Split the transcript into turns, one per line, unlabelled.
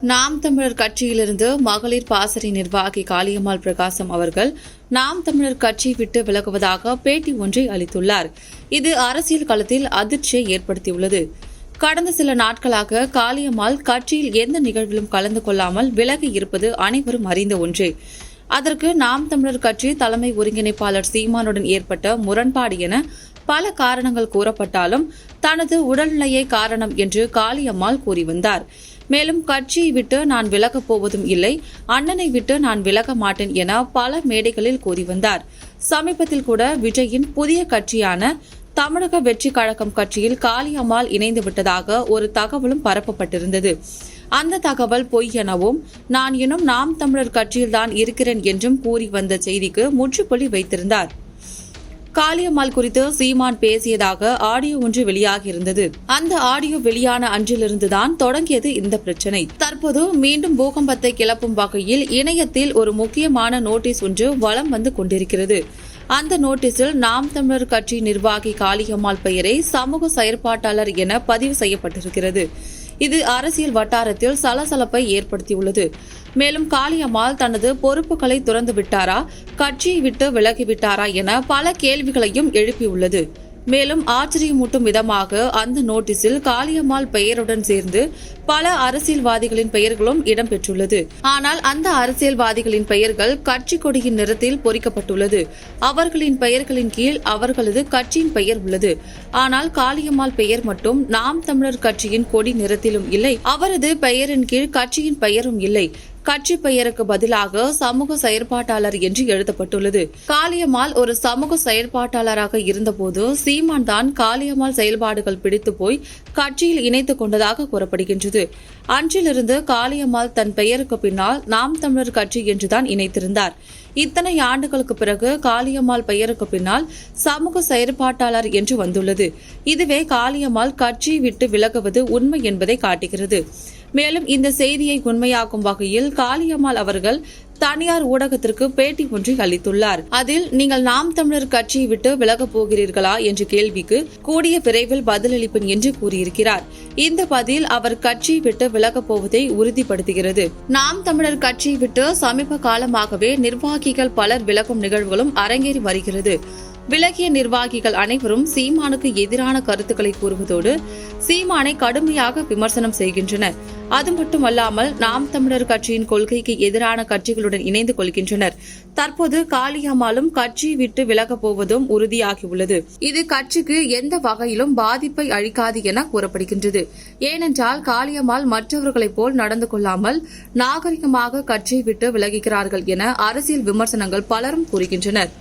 நாம் தமிழர் கட்சியிலிருந்து மகளிர் பாசறை நிர்வாகி காளியம்மாள் பிரகாசம் அவர்கள் நாம் தமிழர் கட்சி விட்டு விலகுவதாக பேட்டி ஒன்றை அளித்துள்ளார். இது அரசியல் களத்தில் அதிர்ச்சியை ஏற்படுத்தியுள்ளது. கடந்த சில நாட்களாக காளியம்மாள் கட்சியில் எந்த நிகழ்விலும் கலந்து கொள்ளாமல் விலகி இருப்பது அனைவரும் அறிந்த ஒன்றே. அதற்கு நாம் தமிழர் கட்சி தலைமை ஒருங்கிணைப்பாளர் சீமானுடன் ஏற்பட்ட முரண்பாடு என பல காரணங்கள் கூறப்பட்டாலும் தனது உடல்நிலையே காரணம் என்று காளியம்மாள் கூறி வந்தார். மேலும் கட்சியை விட்டு நான் விலகப் போவதும் இல்லை, அண்ணனை விட்டு நான் விலக மாட்டேன் என பல மேடைகளில் கூறி வந்தார். சமீபத்தில் கூட விஜயின் புதிய கட்சியான தமிழக வெற்றி கழகம் கட்சியில் காளியம்மாள் இணைந்து விட்டதாக ஒரு தகவலும் பரப்பப்பட்டிருந்தது. அந்த தகவல் பொய் எனவும் நான் இன்னும் நாம் தமிழர் கட்சியில்தான் இருக்கிறேன் என்றும் கூறி வந்த செய்திக்கு முற்றுப்புள்ளி வைத்திருந்தார். காளியம்மாள் குறித்து சீமான் பேசியதாக ஆடியோ ஒன்று வெளியாகியிருந்தது. அந்த ஆடியோ வெளியான அன்றிலிருந்துதான் தொடங்கியது இந்த பிரச்சினை. தற்போது மீண்டும் பூகம்பத்தை கிளப்பும் வகையில் இணையத்தில் ஒரு முக்கியமான நோட்டீஸ் ஒன்று வலம் வந்து கொண்டிருக்கிறது. அந்த நோட்டீஸில் நாம் தமிழர் கட்சி நிர்வாகி காளியம்மாள் பெயரை சமூக செயற்பாட்டாளர் என பதிவு செய்யப்பட்டிருக்கிறது. இது அரசியல் வட்டாரத்தில் சலசலப்பை ஏற்படுத்தியுள்ளது. மேலும் காளியம்மாள் தனது பொறுப்புகளை துறந்து விட்டாரா, கட்சியை விட்டு விலகிவிட்டாரா என பல கேள்விகளையும் எழுப்பியுள்ளது. மேலும் ஆச்சரியமூட்டும் விதமாக அந்த நோட்டீஸில் காளியம்மாள் பெயருடன் சேர்ந்து பல அரசியல்வாதிகளின் பெயர்களும் இடம்பெற்றுள்ளது. ஆனால் அந்த அரசியல்வாதிகளின் பெயர்கள் கட்சி கொடியின் நிறத்தில் பொறிக்கப்பட்டுள்ளது. அவர்களின் பெயர்களின் கீழ் அவர்களது கட்சியின் பெயர் உள்ளது. ஆனால் காளியம்மாள் பெயர் மட்டும் நாம் தமிழர் கட்சியின் கொடி நிறத்திலும் இல்லை, அவரது பெயரின் கீழ் கட்சியின் பெயரும் இல்லை. கட்சி பெயருக்கு பதிலாக சமூக செயற்பாட்டாளர் என்று எழுதப்பட்டுள்ளது. காளியம்மாள் ஒரு சமூக செயற்பாட்டாளராக இருந்தபோது சீமான் தான் காளியம்மாள் செயல்பாடுகள் பிடித்து போய் கட்சியில் இணைத்துக் கொண்டதாக கூறப்படுகின்றது. அன்றிலிருந்து காளியம்மாள் தன் பெயருக்கு பின்னால் நாம் தமிழர் கட்சி என்றுதான் இணைத்திருந்தார். இத்தனை ஆண்டுகளுக்கு பிறகு காளியம்மாள் பெயருக்கு பின்னால் சமூக செயற்பாட்டாளர் என்று வந்துள்ளது. இதுவே காளியம்மாள் கட்சியை விட்டு விலகுவது உண்மை என்பதை காட்டுகிறது. மேலும் இந்த செய்தியை உண்மையாக்கும் வகையில் காளியம்மாள் அவர்கள் தனியார் ஊடகத்திற்கு பேட்டி ஒன்றை அளித்துள்ளார். அதில் நீங்கள் நாம் தமிழர் கட்சியை விட்டு விலகப் போகிறீர்களா என்ற கேள்விக்கு கூடிய விரைவில் பதிலளிப்பேன் என்று கூறியிருக்கிறார். இந்த பதில் அவர் கட்சியை விட்டு விலகப் போவதை உறுதிப்படுத்துகிறது. நாம் தமிழர் கட்சியை விட்டு சமீப காலமாகவே நிர்வாகிகள் பலர் விலகும் நிகழ்வுகளும் அரங்கேறி வருகிறது. விலகிய நிர்வாகிகள் அனைவரும் சீமானுக்கு எதிரான கருத்துக்களை கூறுவதோடு சீமானை கடுமையாக விமர்சனம் செய்கின்றனர். அது மட்டுமல்லாமல் நாம் தமிழர் கட்சியின் கொள்கைக்கு எதிரான கட்சிகளுடன் இணைந்து கொள்கின்றனர். தற்போது காளியம்மாளும் கட்சியை விட்டு விலகப் போவதும் உறுதியாகியுள்ளது. இது கட்சிக்கு எந்த வகையிலும் பாதிப்பை அளிக்காது என கூறப்படுகின்றது. ஏனென்றால் காளியம்மாள் மற்றவர்களைப் போல் நடந்து கொள்ளாமல் நாகரிகமாக கட்சியை விட்டு விலகுகிறார்கள் என அரசியல் விமர்சனங்கள் பலரும் கூறுகின்றனர்.